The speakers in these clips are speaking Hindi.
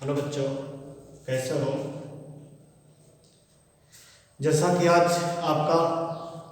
हेलो बच्चों, कैसे हो। जैसा कि आज आपका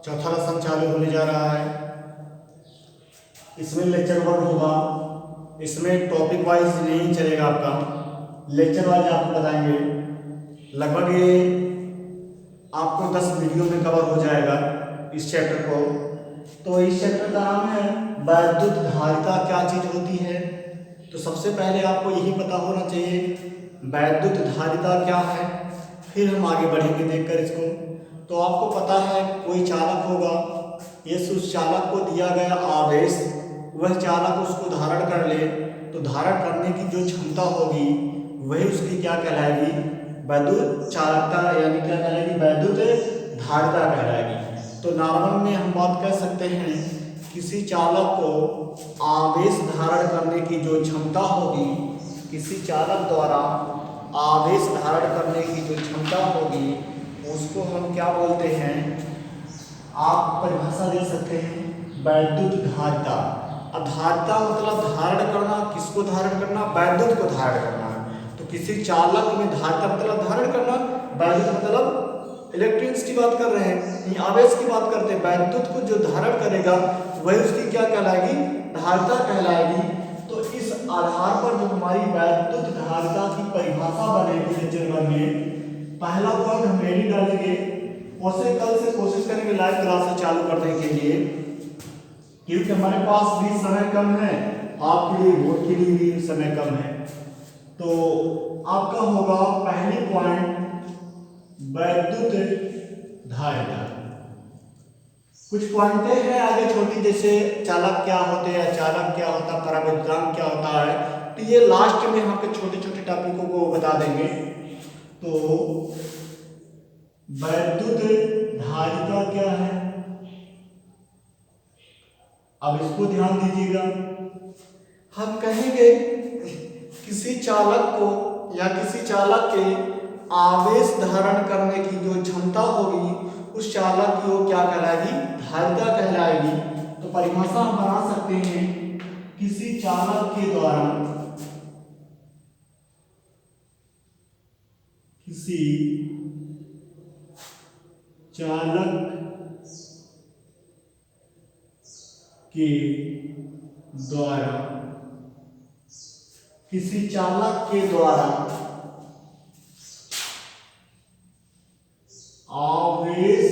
चौथा लेसन चालू होने जा रहा है, इसमें लेक्चर वर्क होगा। इसमें टॉपिक वाइज नहीं चलेगा, आपका लेक्चर वाइज आपको बताएंगे। लगभग ये आपको 10 वीडियो में कवर हो जाएगा इस चैप्टर को। तो इस चैप्टर का नाम है वैद्युत धारिता क्या चीज़ होती है। तो सबसे पहले आपको यही पता होना चाहिए वैद्युत धारिता क्या है, फिर हम आगे बढ़ेंगे देखकर इसको। तो आपको पता है कोई चालक होगा, ये उस चालक को दिया गया आवेश, वह चालक उसको धारण कर ले, तो धारण करने की जो क्षमता होगी वही उसकी क्या कहलाएगी, वैद्युत चालकता, यानी क्या कहलाएगी, वैद्युत धारिता कहलाएगी। तो नॉर्मल में हम बात कर सकते हैं किसी चालक को आवेश धारण करने की जो क्षमता होगी, किसी चालक द्वारा आवेश धारण करने की जो क्षमता होगी उसको हम क्या बोलते हैं, आप परिभाषा दे सकते हैं वैद्युत धारिता। अब धारिता मतलब धारण करना, किसको धारण करना, वैद्युत को धारण करना। तो किसी चालक में धारिता मतलब धारण करना, वैद्युत मतलब इलेक्ट्रिक्स की बात कर रहे हैं, आवेश की बात करते हैं। वैद्युत को जो धारण करेगा वही उसकी क्या कहलाएगी, धारिता कहलाएगी। तो इस आधार पर जो हमारी वैद्युत धारिता की परिभाषा बनेगी लेक्चर में, पहला पॉइंट हम रेडी डालेंगे, उसे कल से कोशिश करेंगे लाइव क्लास चालू करने के लिए, क्योंकि हमारे पास भी समय कम है, आपके लिए बोर्ड के लिए भी समय कम है। तो आपका होगा पहली पॉइंट वैद्युत धारिता। कुछ पॉइंटें हैं आगे छोटी, जैसे चालक क्या होते हैं, चालक क्या होता है, पराविद्युतांक क्या होता है, तो ये लास्ट में हम आपके छोटे छोटे टॉपिकों को बता देंगे। तो वैद्युत धारिता क्या है, अब इसको ध्यान दीजिएगा। हम कहेंगे किसी चालक को या किसी चालक के आवेश धारण करने की जो क्षमता होगी उस चालक की वो क्या कहलाएगी, धारिता कहलाएगी। तो परिभाषा हम बना सकते हैं किसी चालक के द्वारा, किसी चालक के द्वारा, किसी चालक के द्वारा आवेश,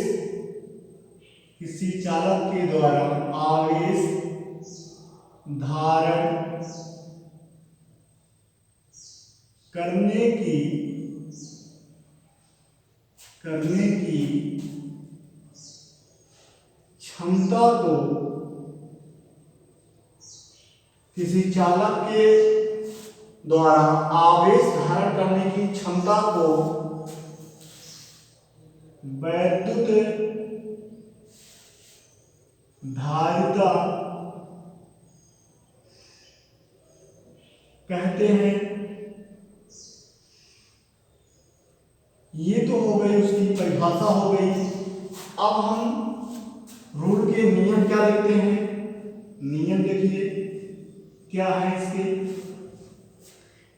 किसी चालक के द्वारा आवेश धारण करने की क्षमता को, किसी चालक के द्वारा आवेश धारण करने की क्षमता को वैद्युत धारिता कहते हैं। ये तो हो गई उसकी परिभाषा हो गई। अब हम रूल के नियम क्या लिखते हैं, नियम देखिए क्या है इसके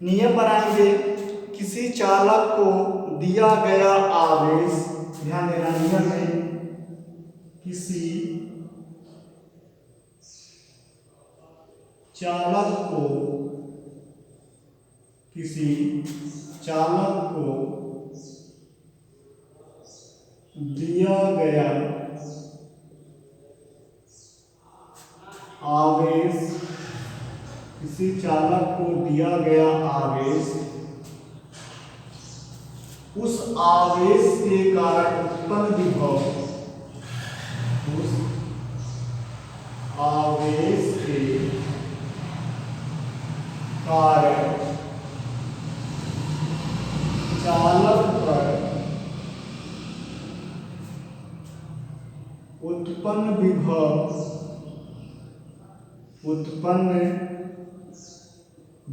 नियम बनाएंगे। किसी चालक को दिया गया आवेश, ध्यान देना नियम में, किसी चालक को, किसी चालक को दिया गया आवेश, किसी चालक को दिया गया आवेश, उस आवेश के कारण उत्पन्न विभव, उस आवेश के कारण चालक पर उत्पन्न विभव, उत्पन्न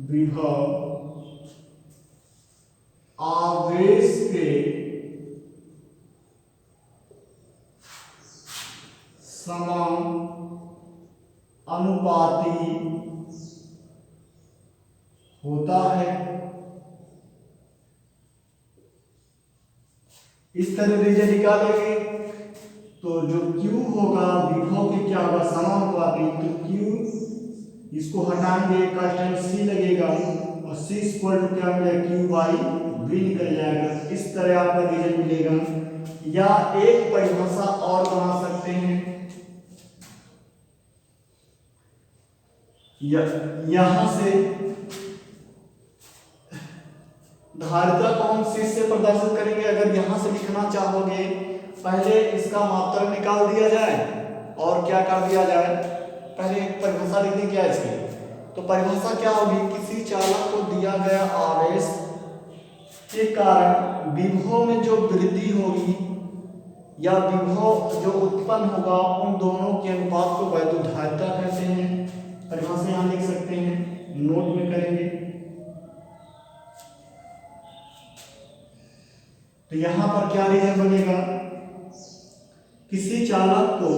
विभव आवेश के समानुपाती होता है। इस तरह रीजन निकालेंगे तो जो Q होगा विभव के क्या होगा समानुपाती, तो Q इसको हटाएंगे, कांस्टेंट C लगेगा और C इक्वल टू क्या मिलेगा Q बाई V निकल जाएगा। इस तरह आपका रीजन मिलेगा। या एक परिभाषा और बना सकते हैं, यहां से धारिता को हम C से प्रदर्शित करेंगे। अगर यहां से लिखना चाहोगे पहले इसका मात्रक निकाल दिया जाए और क्या कर दिया जाए, पहले एक परिभाषा लिख दी क्या इसकी। तो परिभाषा क्या होगी, किसी चालक को दिया गया आवेश के कारण विभव में जो वृद्धि होगी या विभव जो उत्पन्न होगा उन दोनों के अनुपात को वैद्युत धारिता कहते हैं। परिभाषा यहां लिख सकते हैं, नोट में करेंगे। तो यहां पर क्या रीजन बनेगा, किसी चालक को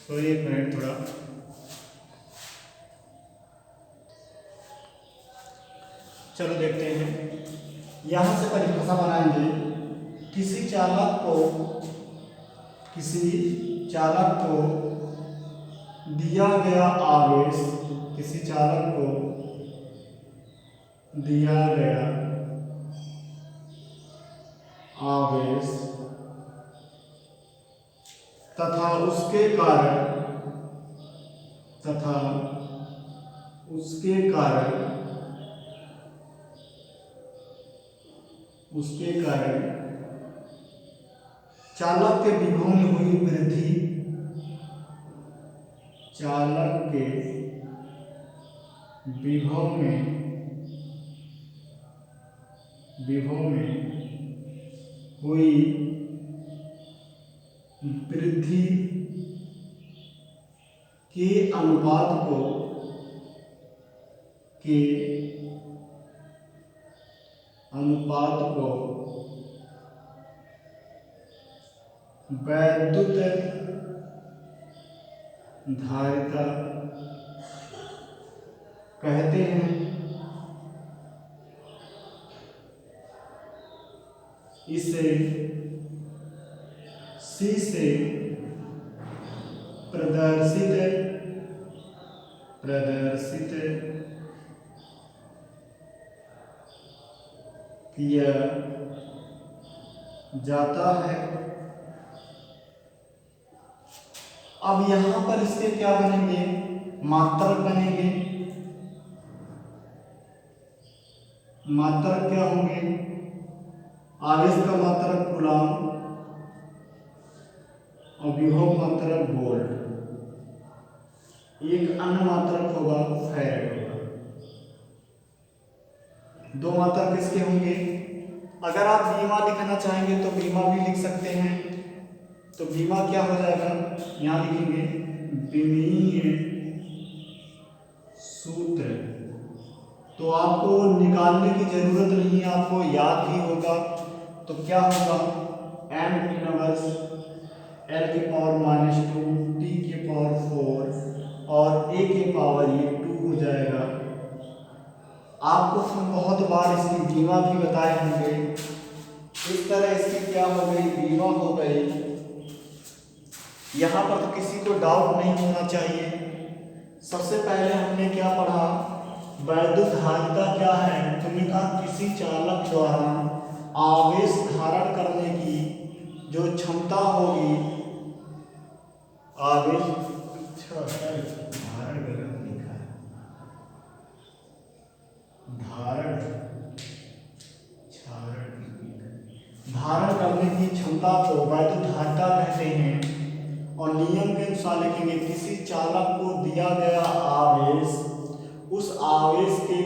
सॉरी एक मिनट थोड़ा, चलो देखते हैं। यहां से परिभाषा बनाएंगे, किसी चालक को दिया गया आवेश, किसी चालक को दिया गया आवेश तथा उसके कारण चालक के विभव में हुई वृद्धि, चालक के विभव में हुई वृद्धि के अनुपात को वैद्युत धारिता कहते हैं। इसे C से प्रदर्शित किया जाता है। अब यहां पर इसके क्या बनेंगे, मात्रक बनेंगे। मात्रक क्या होंगे, आवेश का मात्रक कूलम और विभव मात्रक वोल्ट, एक अन्य मात्रक होगा फैराड होगा। दो मात्रक किसके होंगे। अगर आप बीमा लिखना चाहेंगे तो बीमा भी लिख सकते हैं। तो बीमा क्या हो जाएगा, यहां लिखेंगे बीमीय सूत्र। तो आपको निकालने की जरूरत नहीं है, आपको याद ही होगा। तो क्या होगा, m इनवर्स l की पावर -2 t की पावर 4 और a की पावर ये 2 हो जाएगा। आपको हम बहुत बार इसकी बीमा भी बताए होंगे। इस तरह इसकी क्या हो गई, बीमा हो गई। यहाँ पर तो किसी को डाउट नहीं होना चाहिए। सबसे पहले हमने क्या पढ़ा, वैद्युत धारिता क्या है। तुमने कहा किसी चालक द्वारा आवेश धारण करने की जो क्षमता होगी, आवेश धारण करने की क्षमता को वैद्युत धारिता कहते हैं। और नियम के अनुसार लिखेंगे, किसी चालक को दिया गया आवेश, उस आवेश के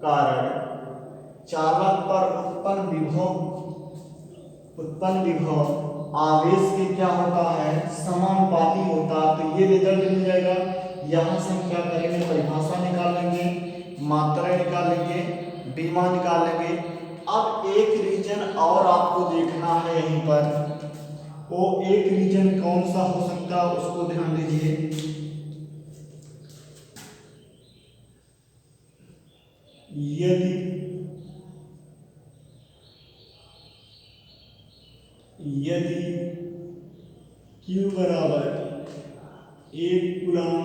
कारण चालक पर उत्पन्न विभव आवेश के क्या होता है, समानुपाती होता। तो ये रिजल्ट मिल जाएगा। यहाँ से हम क्या करेंगे, परिभाषा निकाल लेंगे, मात्रा निकाल लेंगे, बीमा निकाल लेंगे। अब एक रीजन और आपको देखना है यहीं पर। वो एक रीजन कौन सा हो सकता है उसको ध्यान दीजिए। यदि यदि Q बराबर 1 कूलम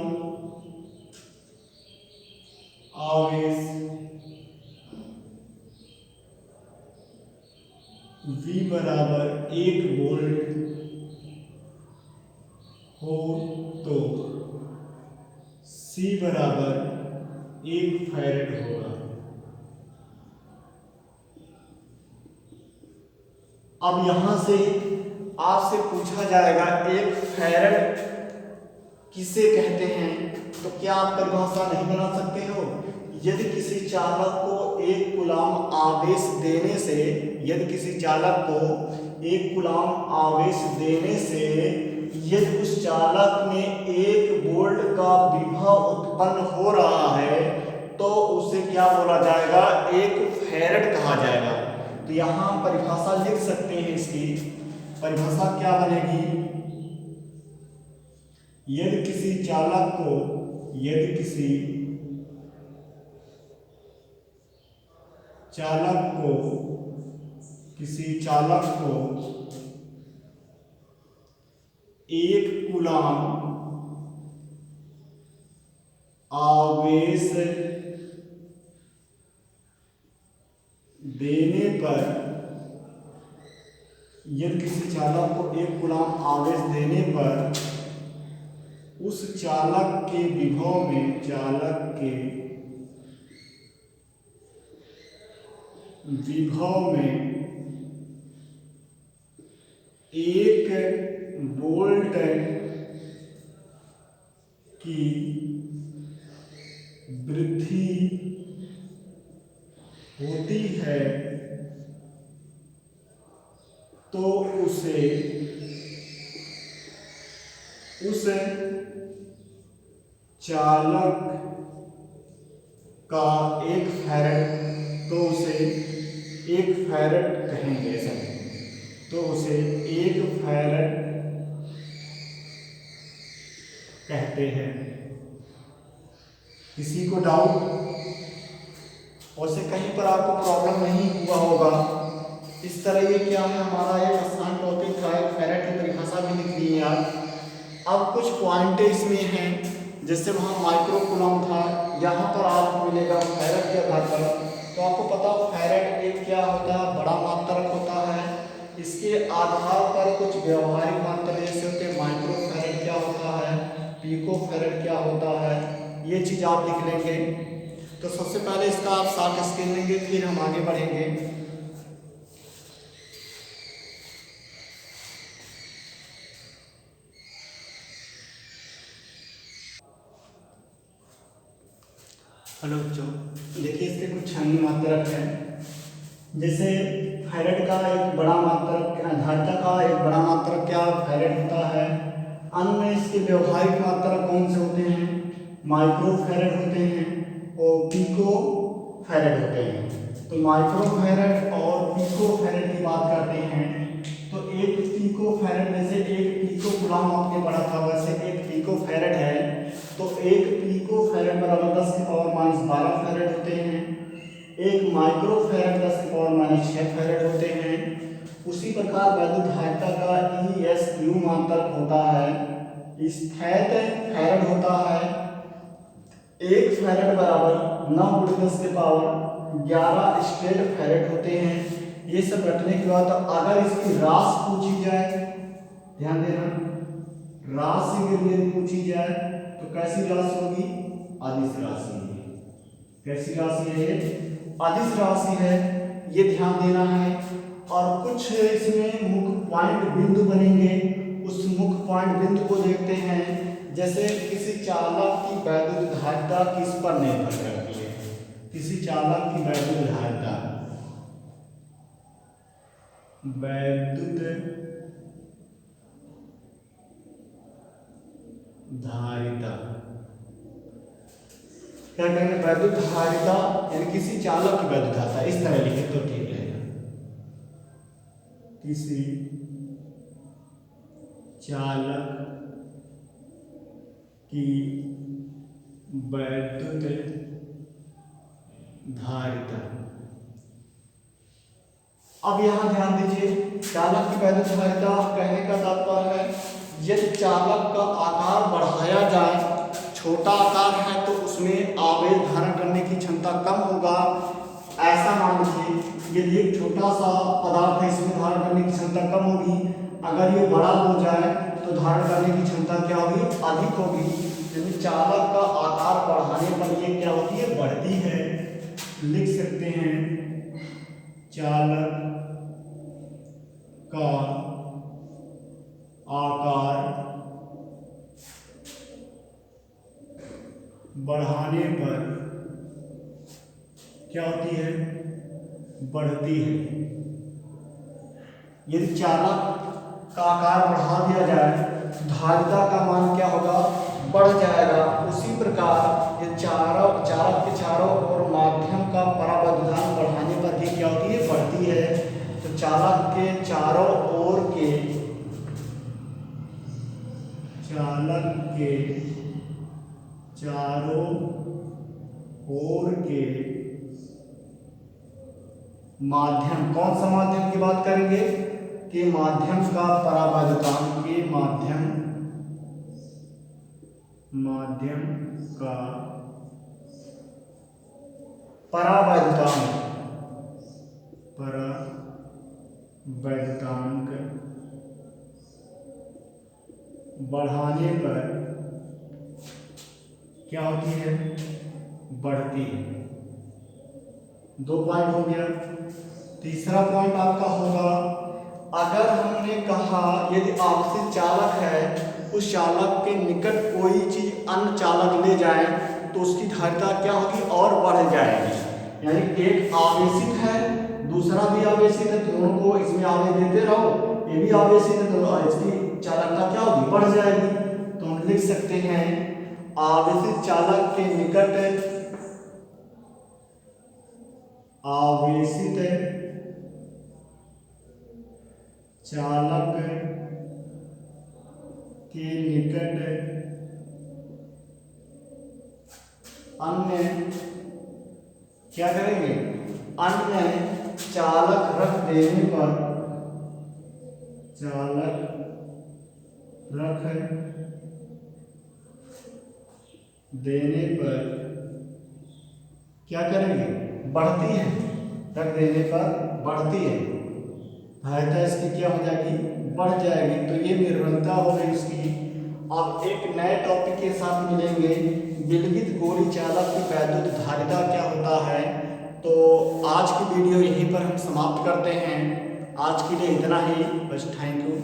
आवेश, V बराबर 1 वोल्ट हो तो C बराबर 1 फैरेड होगा। अब यहां से आपसे पूछा जाएगा 1 फैरेड किसे कहते हैं, तो क्या आप परिभाषा नहीं बना सकते हो? यदि किसी चालक को 1 कूलम आवेश देने से, यदि किसी चालक को 1 कूलम आवेश देने से यदि उस चालक में 1 वोल्ट का विभव उत्पन्न हो रहा है तो उसे क्या बोला जाएगा? 1 फैरेड कहा जाएगा। तो यहां परिभाषा लिख सकते हैं, इसकी परिभाषा क्या बनेगी? यदि किसी चालक को यदि किसी चालक को 1 कूलम आवेश देने पर, यदि किसी चालक को 1 कूलम आवेश देने पर उस चालक के विभव में, चालक के विभव में 1 वोल्ट की वृद्धि होती है तो उसे उस चालक का 1 फैरेड, तो उसे 1 फैरेड कहेंगे। ऐसा तो उसे 1 फैरेड कहते हैं। किसी को डाउट और से कहीं पर आपको प्रॉब्लम नहीं हुआ होगा? इस तरह ये क्या है, हमारा एक आसान टॉपिक था, 1 फैरेड की परिभाषा भी लिख ली है यार। अब कुछ पॉइंट इसमें हैं, जैसे वहाँ माइक्रो कूलम था, यहाँ पर आपको मिलेगा फैरेड के आधार पर। तो आपको पता फैरेड एक क्या होता है? बड़ा मात्रक होता है। इसके आधार पर कुछ व्यवहारिक मात्रक जैसे होते हैं, माइक्रो फैरेड क्या होता है, पिको फैरेड क्या होता है, ये चीज़ आप लिख लेंगे। तो सबसे पहले इसका आप शॉर्ट स्केल लेंगे, फिर हम आगे बढ़ेंगे। हेलो बच्चों, देखिए इसके कुछ अन्य मात्रक हैं। जैसे फैरेड का एक बड़ा मात्रक, धारिता का एक बड़ा मात्रक क्या फैरेड होता है। अन्य इसके व्यवहारिक मात्रक कौन से होते हैं? माइक्रो फैरेड होते हैं और पिको फैरेड होते हैं। तो माइक्रो फैरेड और पिको फैरेड की बात करते हैं तो एक पिको फैरेड, जैसे एक पिको कूलम आपने पढ़ा था वैसे एक पिको फैरेड है, तो एक पिको फैरेड बराबर 10⁻12 फैरेड होते हैं। एक माइक्रो फैरेड 10⁻6 फैरेड होते हैं। उसी प्रकार वैद्युत धारिता का ESU मात्रक होता है, स्थैत फैरेड होता है। 1 फैरेड बराबर 9×10⁻11 स्टेट फैरेड होते हैं। ये सब रखने के बाद अगर इसकी राशि पूछी जाए, ध्यान देना, राशि यदि पूछी जाए तो कैसी राशि होगी? अदिश राशि। कैसी राशि है? ये अदिश राशि है, ये ध्यान देना है। और कुछ इसमें मुख्य पॉइंट बिंदु बनेंगे, उस मुख्य पॉइंट बिंदु को देखते हैं। जैसे किसी चालक की वैद्युत धारिता किस पर निर्भर करती है? किसी चालक की वैद्युत धारिता, वैद्युत धारिता क्या कहेंगे? वैद्युत धारिता यानी किसी चालक की वैद्युत धारिता, इस तरह लिखे तो ठीक रहेगा। किसी चालक की वैद्युत धारिता। अब यहाँ ध्यान दीजिए, चालक की वैद्युत धारिता कहने का तात्पर्य है यदि चालक का आकार बढ़ाया जाए, छोटा आकार है तो उसमें आवेश धारण करने की क्षमता कम होगा। ऐसा मान लीजिए यदि एक छोटा सा पदार्थ है इसमें धारण करने की क्षमता कम होगी, अगर ये बड़ा हो जाए तो धारण करने की क्षमता क्या होगी, अधिक होगी। यदि चालक का आकार बढ़ाने पर ये क्या होती है, बढ़ती है। लिख सकते हैं चालक का आकार बढ़ाने पर क्या होती है, बढ़ती है। यदि चालक का आकार बढ़ा दिया जाए तो धारिता का मान क्या होगा, बढ़ जाएगा। उसी प्रकार ये चालक के चारों ओर माध्यम का परावैद्युतांक बढ़ाने पर भी क्या होती है, बढ़ती है। तो चालक के चारों ओर के माध्यम, कौन सा माध्यम की बात करेंगे, के माध्यम का परावैद्युतांक, के माध्यम का परावैद्युतांक बढ़ाने पर क्या होती है, बढ़ती है। 2 पॉइंट हो गया। तीसरा पॉइंट आपका होगा, अगर हमने कहा यदि आवेशित चालक है, उस चालक के निकट कोई चीज अन्य चालक ले जाए तो उसकी धारिता क्या होगी, और बढ़ जाएगी। यानी एक आवेशित है, दूसरा भी आवेशित है, दोनों को इसमें आवेश देते रहो, ये भी आवेशित है तो इसकी चालकता क्या होगी, बढ़ जाएगी। तो हम लिख सकते हैं आवेशित चालक के निकट आवेशित चालक के निकट अन्य क्या करेंगे, अन्य चालक रख देने पर, क्या करेंगे, बढ़ती है। रख देने पर बढ़ती है, धारिता इसकी क्या हो जाएगी, बढ़ जाएगी। तो ये निर्भरता हो गई उसकी। अब एक नए टॉपिक के साथ मिलेंगे, विलगित गोली चालक की वैद्युत धारिता क्या होता है। तो आज की वीडियो यहीं पर हम समाप्त करते हैं। आज के लिए इतना ही, बस। Thank you.